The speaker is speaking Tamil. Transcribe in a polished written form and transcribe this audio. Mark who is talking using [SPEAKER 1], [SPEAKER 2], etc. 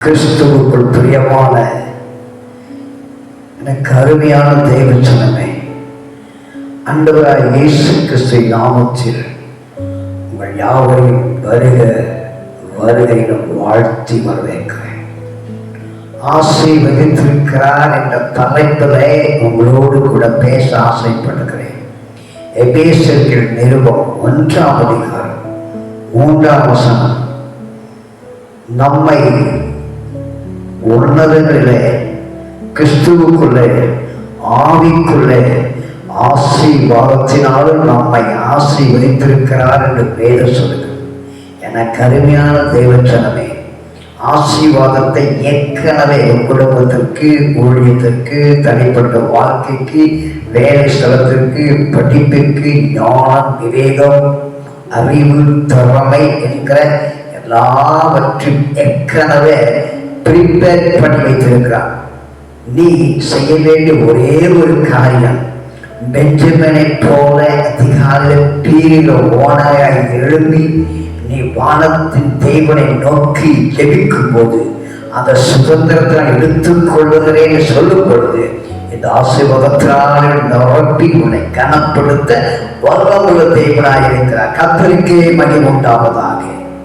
[SPEAKER 1] கிறிஸ்துவுக்குள் பிரியமான எனக்கு அருமையான தேவ ஜனமே, ஆண்டவராய் இயேசு கிறிஸ்துவின் நாமத்தில் உங்கள் யாவரையும் வருக வருகையிலும் வாழ்த்தி வரவேற்கிறேன். ஆசீர்வதித்திருக்கிறார் என்ற தலைப்பிலே உங்களோடு கூட பேச ஆசைப்படுகிறேன். எபேசியர்கள் நிருபம் 1ஆம் அதிகாரம் 3ஆம் வசனம் நம்மை உன்னதங்களிலே கிறிஸ்துவுக்குள்ளே ஆவிக்குள்ளே ஆசீர்வாதத்தினாலும் நம்மை ஆசீர்வதித்திருக்கிறார் என்று வேதம் சொல்லுகிறது. எனக்கு அருமையான தேவஜனமே, ஆசீர்வாதத்தை ஏற்கனவே குடும்பத்திற்கு, ஊழியத்திற்கு, தனிப்பட்ட வாழ்க்கைக்கு, வேலை ஸ்தலத்திற்கு, படிப்பிற்கு, ஞானம், விவேகம், அறிவு, திறமை என்கிற எல்லாவற்றையும் ஏற்கனவே ப்ரிப்பேர் பண்ணி வைத்திருக்கிறார். நீ செய்ய வேண்டிய ஒரே ஒரு காரியம், பெஞ்சமினை போல அதிகாலையில் பீரில ஓனாய் எழும்பி நீ வானத்தின் தேவனை நோக்கி ஜெபிக்கும் போது அந்த சுதந்திரத்தை எடுத்துக் கொள்ளுகிறேன் சொல்லும் பொழுது இந்த ஆசீர்வாதத்தினால் நிரப்பி உன்னை கனப்படுத்த வல்லமுள்ள தேவனாய் இருக்கிறார். கர்த்தருக்கே மகிமை உண்டாவதாக.